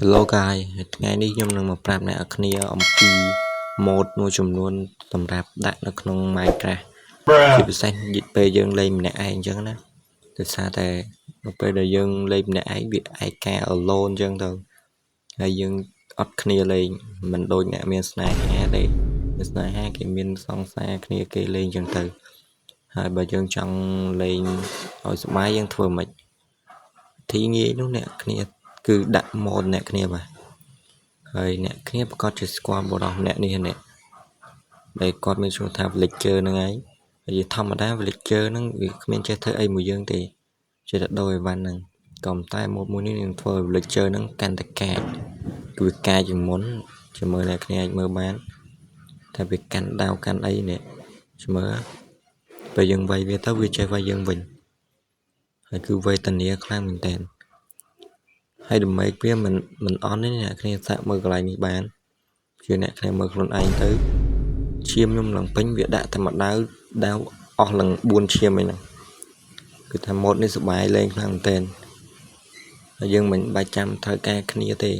Hello guys ថ្ងៃនេះខ្ញុំនឹងមកប្រាប់អ្នកនរគ្នាអំពី mode មួយចំនួនសម្រាប់ដាក់នៅក្នុង Minecraft ជាពិសេសពេលយើងលេងម្នាក់ឯងអញ្ចឹងណាដោយសារតែនៅពេលដែលយើងលេងម្នាក់ឯងវាឯកា alone អញ្ចឹងទៅហើយយើងអត់គ្នាលេងមិនដូចអ្នកមានស្នេហាទេមានស្នេហាគេមានសង្សារគ្នាគេលេងអញ្ចឹងទៅហើយបើយើងចង់លេងឲ្យសប្បាយយើងធ្វើមិនទីងាយនោះអ្នកគ្នាគឺដាក់ mode អ្នកគ្នាបាទហើយអ្នកគ្នាប្រកាសជាស្គាល់បរិះម្នាក់នេះអ្នកដែលគាត់មានឈ្មោះថា Villager ហ្នឹងឯងហើយធម្មតា Villager ហ្នឹងវាគ្មានចេះធ្វើអីមួយយើងទេចេះតែដូរអីវ៉ាន់ហ្នឹងក៏តែ mode មួយនេះនឹងធ្វើឲ្យ Villager ហ្នឹងកាន់តែកាចគឺវាកាចជាងមុនជាមួយអ្នកគ្នាអាចមើលបានតែវាកាន់ដាវកាន់អីនេះមើលពេលយើងវាយវាទៅវាចេះវាយយើងវិញហើយគឺវេទនាខ្លាំងមែនតើហើយដើម្បីវាមិនអន់ទេអ្នកគ្នាសាកមើលកន្លែងនេះបានជាអ្នកគ្នាមើលខ្លួនឯងទៅឈាមខ្ញុំឡើងពេញវាដាក់តែមួយដាវអស់ឡើង4ឈាមអីហ្នឹងគឺថាម៉ូតនេះសុបាយលេងខ្លាំងមែនតើហើយយើងមិនបាច់ចាំត្រូវការគ្នាទេ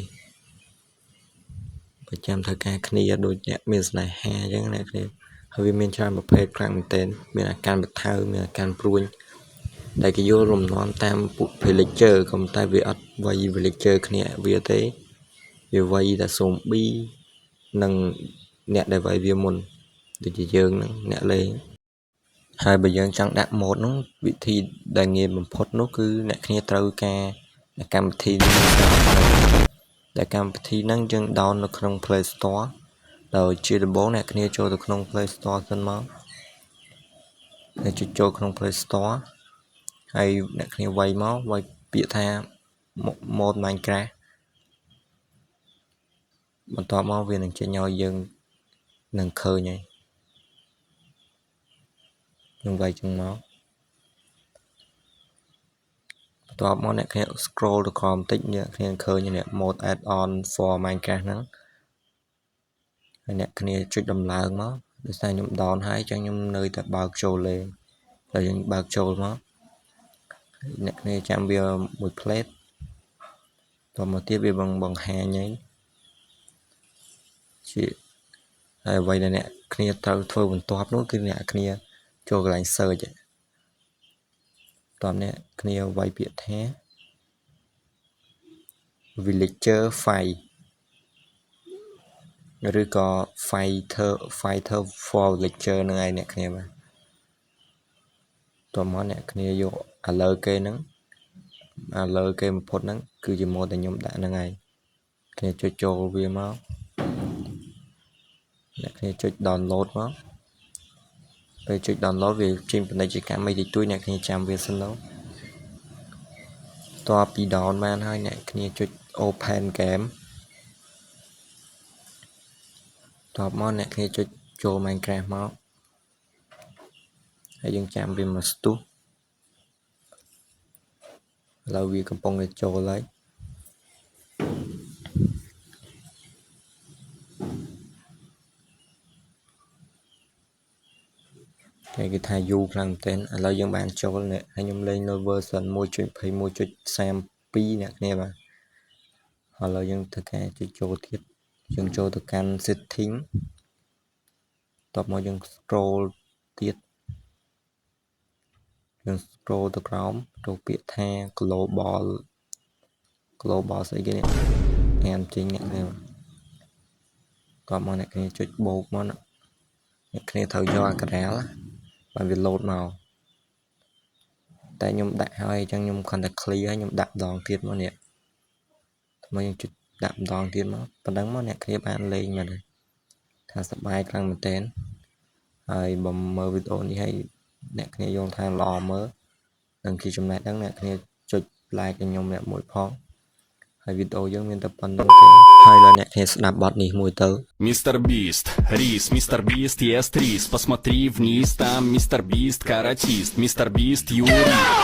បើចាំត្រូវការគ្នាដូចអ្នកមានស្នេហាអញ្ចឹងអ្នកគ្នាហើយវាមានច្រើនប្រភេទខ្លាំងមែនតើមានអាការបន្ថើមានអាការព្រួញដែលគេយល់រំលំតាមពួក Villager ក៏តែវាអត់វាយ Villager គ្នាវាទេវាវាយតែ zombie និងអ្នកដែលវាយវាមុនដូចជាយើងហ្នឹងអ្នកលេងហើយបើយើងចង់ដាក់ mode ហ្នឹងវិធីដែលងាយបំផុតនោះគឺអ្នកគ្នាត្រូវការកម្មវិធីនេះដែលកម្មវិធីហ្នឹងយើង down នៅក្នុង Play Store ដោយជាដំបូងអ្នកគ្នាចូលទៅក្នុង Play Store សិនមកហើយចូលក្នុង Play Store ហើយអ្នកគ្នាវាយពាក្យថា mode Minecraft បន្ទាប់មកវានឹងចេញឲ្យយើងនឹងឃើញហើយយើងវាយចឹងមកបន្ទាប់មកអ្នកគ្នា scroll ទៅក្រោមបន្តិចអ្នកគ្នាឃើញនេះ mode add on for Minecraft ហ្នឹងហើយអ្នកគ្នាចុចដំឡើងមកដោយសារខ្ញុំ down ហើយចឹងខ្ញុំនៅតែបើកចូលលេងហើយយើងបើកចូលមកអ្នកគ្នាចាំវាមួយ plate តមកទៀតវាបង្ហាញហើយជាហើយអ្វីដែលអ្នកគ្នាត្រូវធ្វើបន្ទាប់នោះគឺអ្នកគ្នាចូលកន្លែង search តោះអ្នកគ្នាវាយពាក្យថា Villager Fight ឬក៏ Fighter for Villager ហ្នឹងឯងអ្នកគ្នាបាទតោះមកអ្នកគ្នាយកឥឡូវគេហ្នឹងឥឡូវគេបំផុតហ្នឹងគឺជា mode ដែលខ្ញុំដាក់ហ្នឹងឯងគ្នាចុចចូលវាមកអ្នកគ្នាចុច download មកពេលចុច download វាចេញពាណិជ្ជកម្មអីតិចតួចអ្នកគ្នាចាំវាសិនទៅតពី down បានហើយអ្នកគ្នាចុច open game តបមកអ្នកគ្នាចុចចូល Minecraft មកហើយយើងចាំវាមកស្ទុះឥឡូវវាកំពុងតែចូលហើយគេថាយូរខ្លាំងមែនឥឡូវយើងបានចូលនេះហើយខ្ញុំលេងនៅ version 1.21.32 អ្នកគ្នាបាទឥឡូវយើងធ្វើការចុចចូលទៀតយើងចូលទៅកាន់ setting តបមកយើង scroll ទៀតយើង scroll ទៅក្រោមទៅពាក្យថា global ស្អីគេនេះអានចេញអ្នកគ្នាតបមកអ្នកគ្នាចុចបូកមកអ្នកគ្នាត្រូវយកអាក្រាលបានវា load មកតែខ្ញុំដាក់ហើយអញ្ចឹងខ្ញុំគ្រាន់តែ clear ហើយខ្ញុំដាក់ម្ដងទៀតមកនេះមកយើងចុចដាក់ម្ដងទៀតមកប៉ុណ្ណឹងមកអ្នកគ្នាបានលេងមែនទេថាសប្បាយខ្លាំងមែនតើហើយបើមើលវីដេអូនេះហើយអ្នកគ្នាយល់ថាល្អមើលនឹងជាចំណេះដឹងអ្នកគ្នាចុច like ឲ្យខ្ញុំអ្នកមួយផងហើយវីដេអូយើងមានតែប៉ុណ្្នឹងទេហើយឡើយអ្នកគ្នាស្ដាប់បទនេះមួយទៅ Мистер Бист, Рис, Мистер Бист, ест рис. Посмотри вниз, там Мистер Бист, каратист, Мистер Бист, юрист.